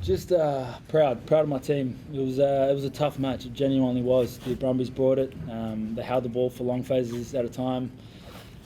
Just proud of my team. It was a tough match. It genuinely was. The Brumbies brought it. They held the ball for long phases at a time.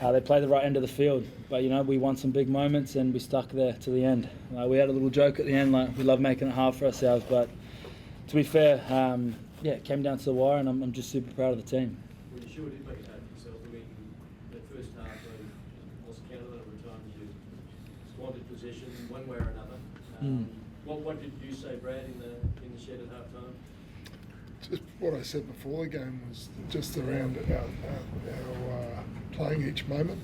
They played the right end of the field, but we won some big moments and we stuck there to the end. We had a little joke at the end, like we love making it hard for ourselves. But to be fair, it came down to the wire, and I'm just super proud of the team. Well, you sure did make it hard for yourself. I mean, that first half when lost count of the number of times you squandered possession one way or another. What did you say, Brad, in the shed at half time? Just what I said before the game was just around our playing each moment.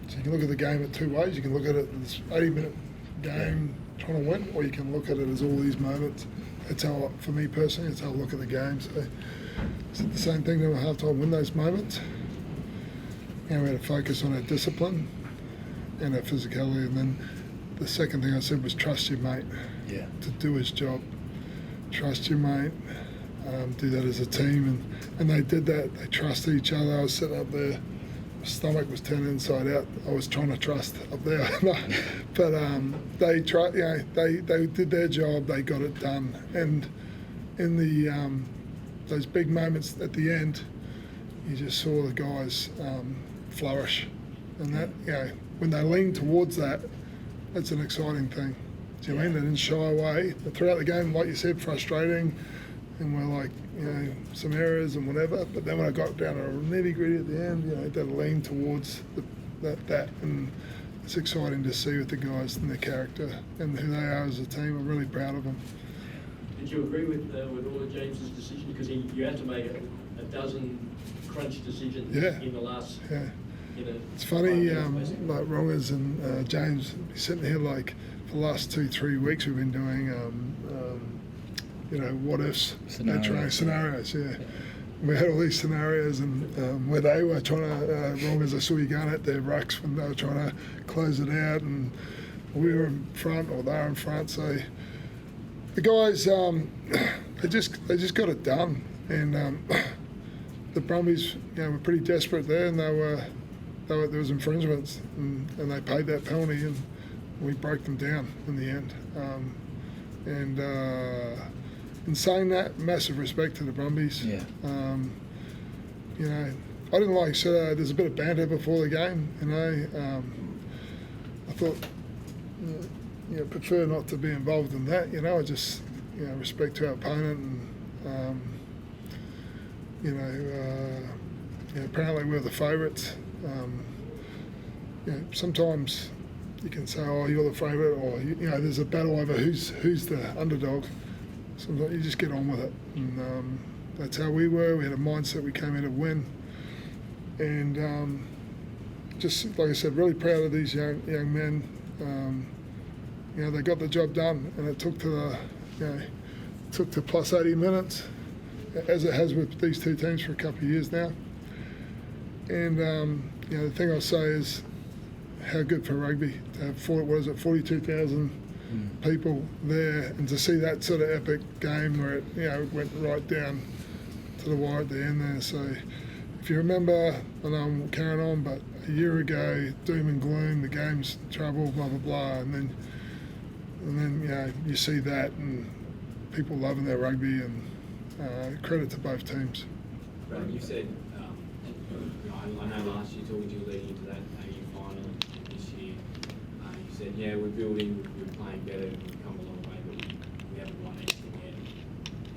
So you can look at the game at two ways. You can look at it as 80-minute game trying to win, or you can look at it as all these moments. That's how, for me personally, that's how I look at the game. So it's the same thing at half time, win those moments. We had to focus on our discipline and our physicality, and then the second thing I said was trust your mate to do his job. Trust your mate, do that as a team, and they did that. They trusted each other. I was sitting up there, my stomach was turned inside out. I was trying to trust up there, but they tried. They did their job. They got it done, and in the those big moments at the end, you just saw the guys flourish, and that when they lean towards that. That's an exciting thing. Do you know what I mean? They didn't shy away. Throughout the game, like you said, frustrating, and we're like, some errors and whatever. But then when I got down to nitty gritty at the end, they lean towards that, and it's exciting to see with the guys and their character and who they are as a team. I'm really proud of them. Did you agree with all of James's decision? Because you had to make a dozen crunch decisions in the last. Yeah. It's funny, like Rongers and James sitting here like for the last 2-3 weeks we've been doing, what ifs, scenarios. We had all these scenarios, and where they were trying to, Rongers, I saw you going at their rucks when they were trying to close it out, and we were in front, or they were in front. So the guys, they just got it done, and the Brumbies, were pretty desperate there, and there was infringements, and they paid that penalty, and we broke them down in the end. In saying that, massive respect to the Brumbies. I didn't like there's a bit of banter before the game. I thought, prefer not to be involved in that. I just, respect to our opponent, and apparently we're the favourites. Sometimes you can say, "Oh, you're the favourite," or there's a battle over who's the underdog. Sometimes you just get on with it, and that's how we were. We had a mindset. We came in to win, and just like I said, really proud of these young men. They got the job done, and it took to plus 80 minutes, as it has with these two teams for a couple of years now. And the thing I'll say is how good for rugby to have 42,000 people there, and to see that sort of epic game where it went right down to the wire at the end there. So if you remember, I know I'm carrying on, but a year ago, doom and gloom, the game's trouble, blah blah blah, and then you see that, and people loving their rugby, and credit to both teams. Brad, you said. I know last year, talking to you leading into that AU final this year, you said, we're building, we're playing better, we've come a long way, but we haven't won anything yet.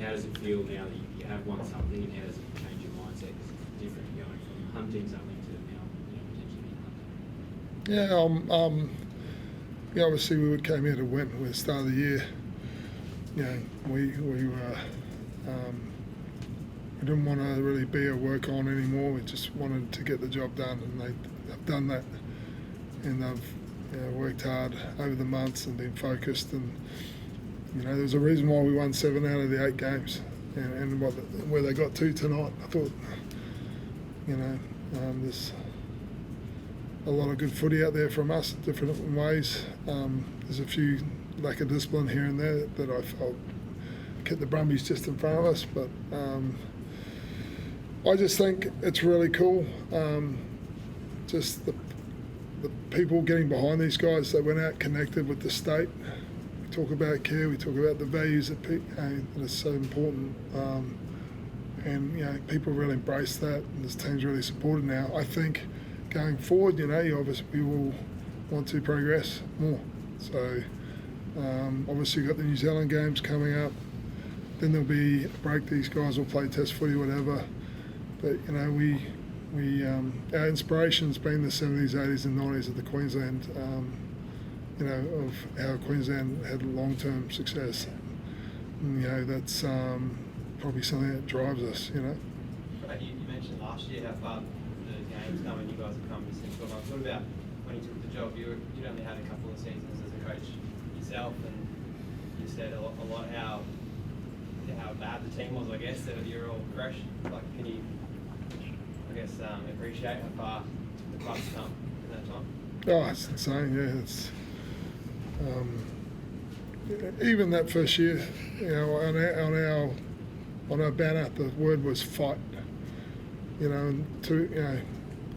How does it feel now that you have won something, and how does it change your mindset? Because it's different going from hunting something to now potentially hunting. Obviously we came here to win at the start of the year. We didn't want to really be a work on anymore. We just wanted to get the job done, and they've done that, and they've worked hard over the months and been focused. And there's a reason why we won 7 out of the 8 games, and where they got to tonight. I thought, there's a lot of good footy out there from us, different ways. There's a few lack of discipline here and there that I felt kept the Brumbies just in front of us, but. I just think it's really cool, just the people getting behind these guys. They went out, connected with the state. We talk about care, we talk about the values that that are so important, and people really embrace that, and this team's really supported now. I think going forward, obviously we will want to progress more. So obviously you've got the New Zealand games coming up. Then there'll be a break. These guys will play test footy, whatever. But our inspiration's been the 70s, 80s, and 90s of the Queensland. Of how Queensland had long-term success. And, that's probably something that drives us. Brad, you mentioned last year how far the game's come and you guys have come since 12 months. What about when you took the job? You'd only had a couple of seasons as a coach yourself, and you said a lot how bad the team was, I guess, that you're all fresh. Can you, appreciate how far the club's come in that time? Oh, it's insane, yeah. It's even that first year, on our banner, the word was fight. And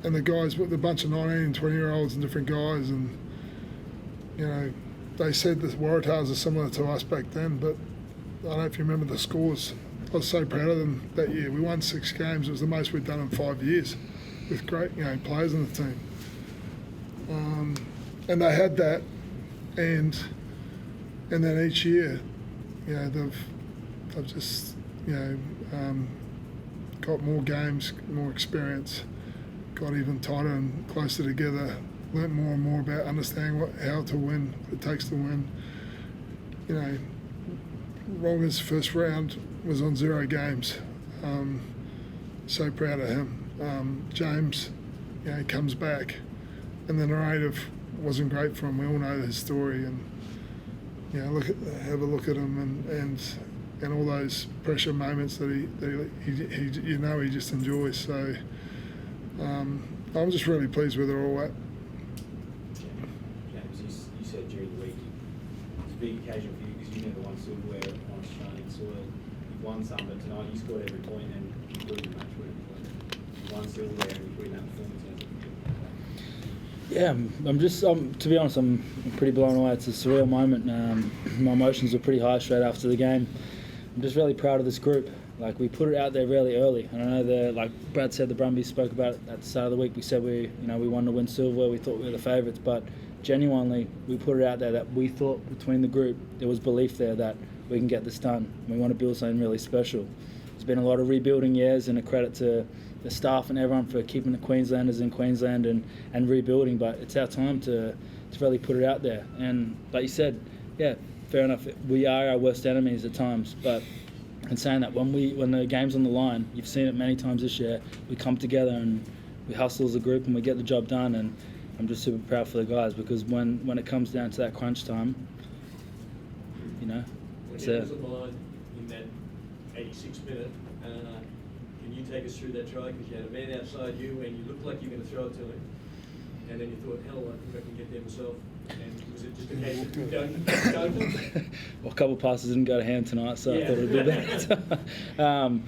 the guys with a bunch of 19 and 20-year-olds and different guys, and they said the Waratahs are similar to us back then, but I don't know if you remember the scores. I was so proud of them that year. We won 6 games. It was the most we'd done in 5 years, with great players in the team. And they had that, and then each year, they've just got more games, more experience, got even tighter and closer together, learnt more and more about understanding how to win, what it takes to win. Ronga's first round was on 0 games. So proud of him. James, comes back, and the narrative wasn't great for him. We all know his story, and have a look at him and all those pressure moments that he just enjoys. So I'm just really pleased with it all. James, you said during the week it's a big occasion for you because you never won silverware on Australian soil. You've won some, but tonight you scored every point and you put in the match every point. You won silverware and you put in that performance. Yeah, to be honest, I'm pretty blown away. It's a surreal moment. My emotions were pretty high straight after the game. I'm just really proud of this group. We put it out there really early. And I know like Brad said, the Brumbies spoke about it at the start of the week. We said we wanted to win silver. We thought we were the favourites, but genuinely, we put it out there that we thought between the group there was belief there that we can get this done. We want to build something really special. There's been a lot of rebuilding years, and a credit to the staff and everyone for keeping the Queenslanders in Queensland and rebuilding, but it's our time to really put it out there. And like you said, yeah, fair enough, we are our worst enemies at times, but in saying that, when the game's on the line, you've seen it many times this year, we come together and we hustle as a group and we get the job done, and I'm just super proud for the guys, because when it comes down to that crunch time, when it was on the line in that 86th minute, can you take us through that try? Because you had a man outside you and you looked like you were going to throw it to him, and then you thought, hell, I think I can get there myself. And was it just a case of don't? Well, a couple of passes didn't go to hand tonight, so Yeah. I thought it would be better.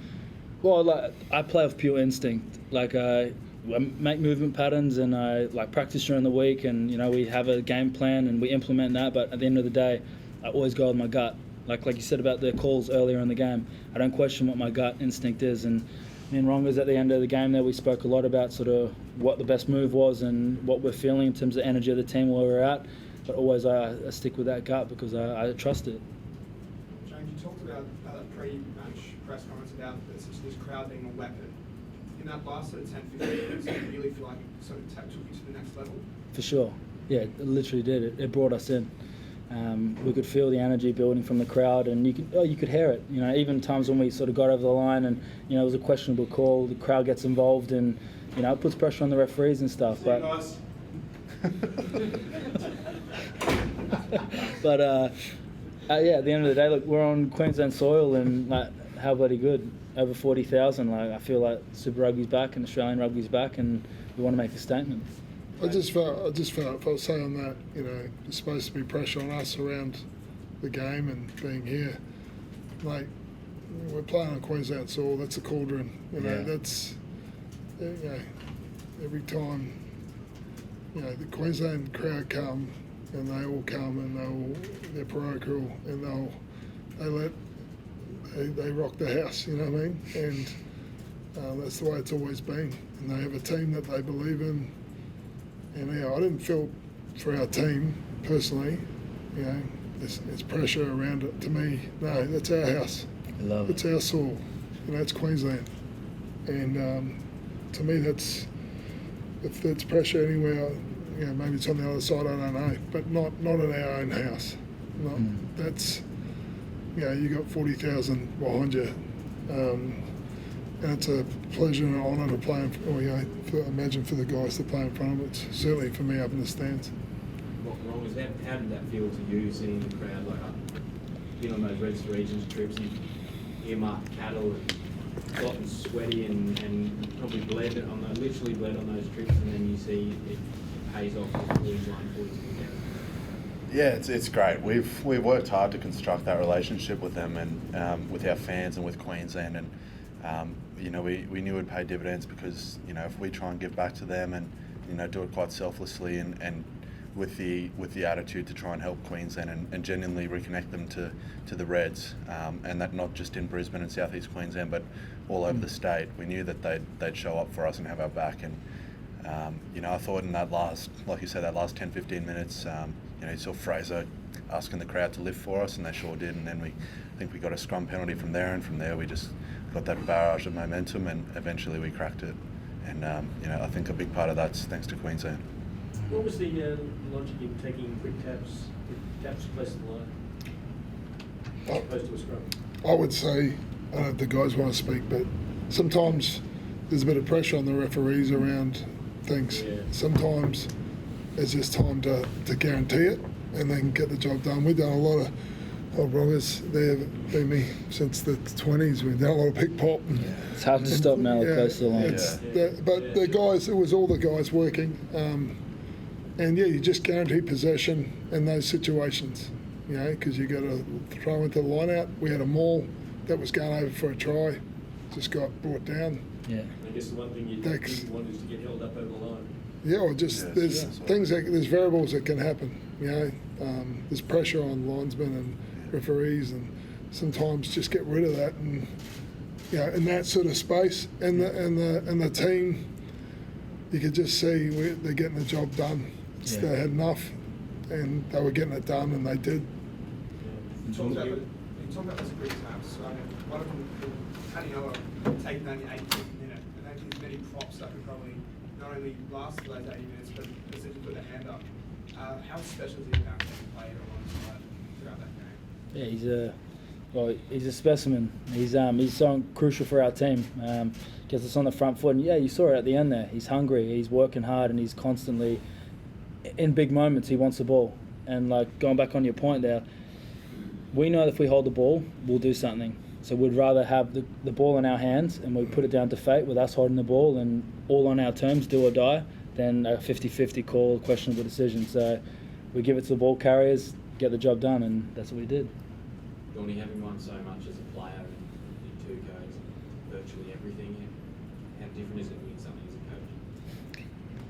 I play with pure instinct. I make movement patterns, and I practice during the week, and we have a game plan and we implement that. But at the end of the day, I always go with my gut. Like you said about the calls earlier in the game, I don't question what my gut instinct is. And me and Rongas at the end of the game there, we spoke a lot about sort of what the best move was and what we're feeling in terms of the energy of the team where we're at. But always I stick with that gut because I trust it. James, you talked about pre-match press conference about this crowd being a weapon. In that last sort of 10-15 minutes, do you really feel like it sort of took you to the next level? For sure. Yeah, it literally did. It brought us in. We could feel the energy building from the crowd, and you could hear it. Even times when we sort of got over the line and it was a questionable call, the crowd gets involved, and it puts pressure on the referees and stuff. See But you guys. but at the end of the day, look, we're on Queensland soil, and how bloody good. Over 40,000. I feel like Super Rugby's back and Australian Rugby's back, and we want to make a statement. I just felt if I was saying that, there's supposed to be pressure on us around the game and being here. We're playing on Queensland soil. That's a cauldron. That's every time the Queensland crowd come, and they all come and they're parochial and they rock the house, you know what I mean? And that's the way it's always been. And they have a team that they believe in. And I didn't feel for our team personally, you know, there's pressure around it. To me, no, that's our house. I love it. It's our soil. You know, it's Queensland. And to me, if there's pressure anywhere, you know, maybe it's on the other side, I don't know, but not in our own house. That's, you know, you got 40,000 behind you, and it's a pleasure and an honour to play. Imagine for the guys to play in front of them. It's certainly for me up in the stands. What wrong was that? How did that feel to you, seeing the crowd being on those Reds to Regions trips and earmarked cattle and gotten sweaty and probably literally bled on those trips, and then you see it pays off with Queensland 42,000? Yeah, it's great. We've worked hard to construct that relationship with them and with our fans and with Queensland, and you know, we knew it would pay dividends because, you know, if we try and give back to them and, you know, do it quite selflessly and with the attitude to try and help Queensland and genuinely reconnect them to the Reds, and that not just in Brisbane and southeast Queensland but all over the state. We knew that they'd show up for us and have our back, and you know, I thought in that last, like you said, that last 10-15 minutes, you know, you saw Fraser asking the crowd to lift for us, and they sure did. And then I think we got a scrum penalty from there, and from there we just got that barrage of momentum, and eventually we cracked it. And you know, I think a big part of that's thanks to Queensland. What was the logic in taking quick taps close to the line, as opposed to a scrum? I would say, I don't know if the guys want to speak, but sometimes there's a bit of pressure on the referees around things. Yeah. Sometimes it's just time to guarantee it and then get the job done. We've done a lot of wrongers. They've been me since the 20s. We've done a lot of pick pop. It's hard to stop now close to the line. But the guys, it was all the guys working. And yeah, you just guarantee possession in those situations, you know, because you got to throw into the line out. We had a maul that was going over for a try, just got brought down. Yeah. I guess the one thing you didn't want is to get held up over the line. Yeah, or just there's variables that can happen, you know. There's pressure on linesmen and referees, and sometimes just get rid of that, and you know, in that sort of space, and the team, you could just see they're getting the job done. They had enough, and they were getting it done, and they did. You talked about those quick taps. I mean, one of them, Caniola, taking only 8 minutes, and they did many props that could probably not only last for those 80 minutes, but essentially put a hand up. How special is he about to play alongside throughout that game? Yeah, he's a specimen. He's so crucial for our team. Gets us on the front foot, and yeah, you saw it at the end there. He's hungry, he's working hard, and he's constantly in big moments. He wants the ball, and like going back on your point there, we know that if we hold the ball, we'll do something. So we'd rather have the ball in our hands and we put it down to fate with us holding the ball and all on our terms, do or die, than a 50-50 call, questionable decision. So we give it to the ball carriers, get the job done, and that's what we did. Donnie, having won so much as a player in two codes, virtually everything, how different is it winning something as a coach?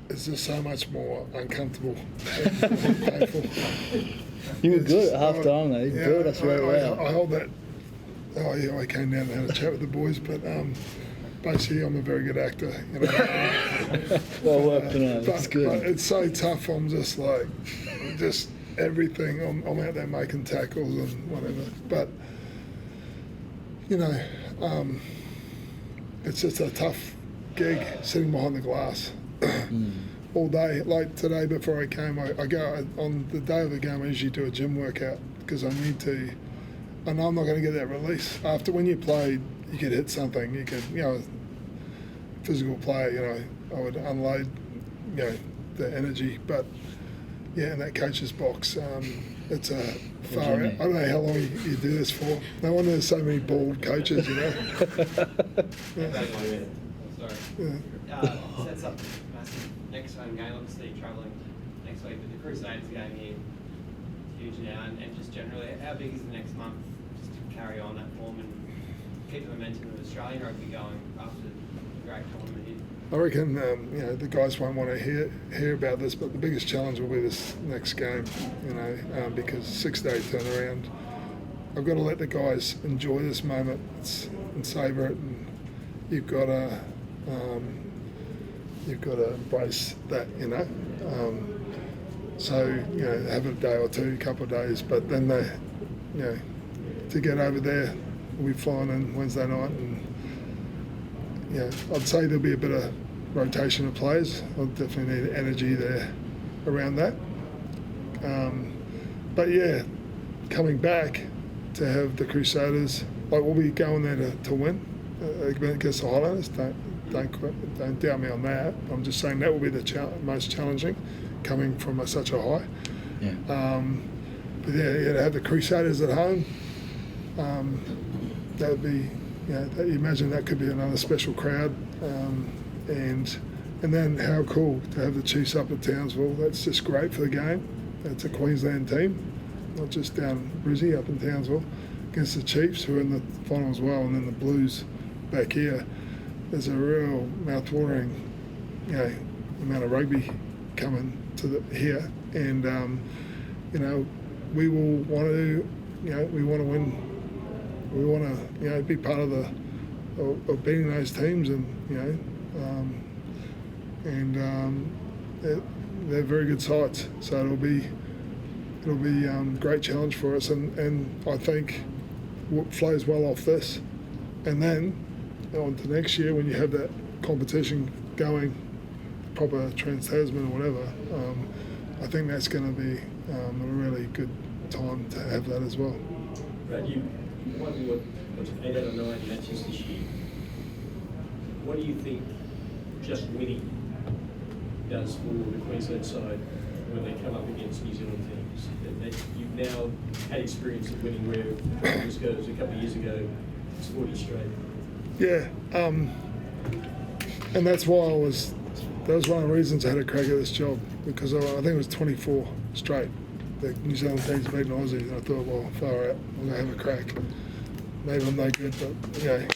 It's just so much more uncomfortable and painful. You were good at half time though. You built us really well. I hold that. Oh yeah, I came down and had a chat with the boys, but basically I'm a very good actor, you know. Well worked on it. That's good. But it's so tough. I'm just like, everything. I'm out there making tackles and whatever. But you know, it's just a tough gig sitting behind the glass all day. Like today, before I came, I go on the day of the game. I usually do a gym workout because I need to. I know I'm not going to get that release. After when you played, you could hit something. You could, you know, physical player. You know, I would unload, you know, the energy. But yeah, in that coach's box, it's a far out. I don't know how long you do this for. No wonder there's so many bald coaches. You know. Sorry. Sets up massive next home game. Obviously travelling next week, but the Crusaders game here huge now, and just generally, how big is the next month just to carry on that form and keep the momentum of Australian rugby going after the great tournament here? I reckon the guys won't want to hear about this, but the biggest challenge will be this next game. Because 6-day turnaround. I've got to let the guys enjoy this moment and savour it, and you've got to embrace that. Have a day or two, couple of days, but then to get over there, we'll be flying in Wednesday night, and I'd say there'll be a bit of rotation of players. I'll definitely need energy there around that. Coming back to have the Crusaders, we'll be going there to win against the Highlanders. Don't doubt me on that. I'm just saying that will be the most challenging, coming from such a high. Yeah. To have the Crusaders at home, that would be, you imagine that could be another special crowd, and then how cool to have the Chiefs up at Townsville. That's just great for the game. It's a Queensland team, not just down Brizzy, up in Townsville, against the Chiefs, who are in the final as well, and then the Blues back here. There's a real mouth-watering, amount of rugby coming to here, and we will want to, we want to win. We want to, be part of of beating those teams, and they're very good sides. So it'll be a great challenge for us, and I think what flows well off this, and then on to next year when you have that competition going, proper Trans-Tasman or whatever. I think that's going to be a really good time to have that as well. Brad, you won 8 out of 9 matches this year. What do you think just winning does for the Queensland side when they come up against New Zealand teams? You've now had experience of winning where this goes a couple of years ago, it's 40 straight. Yeah, and that's why that was one of the reasons I had a crack at this job, because I think it was 24 straight. The New Zealand teams beating Aussies, and I thought, well, far out, I'm going to have a crack. Maybe I'm no good, but yeah.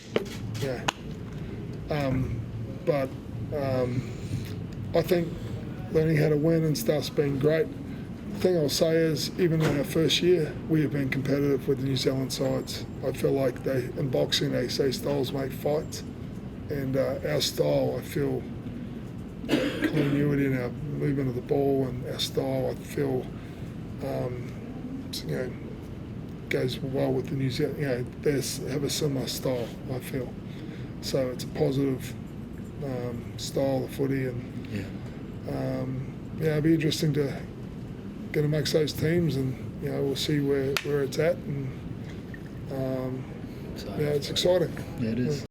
I think learning how to win and stuff's been great. The thing I'll say is, even in our first year, we have been competitive with the New Zealand sides. I feel like in boxing they say styles make fights, and our style, I feel, continuity in our movement of the ball and our style, I feel, goes well with the New Zealand. They have a similar style, I feel. So it's a positive style of footy, and it'll be interesting to get amongst those teams, and we'll see where it's at, and it's exciting. Yeah, it is.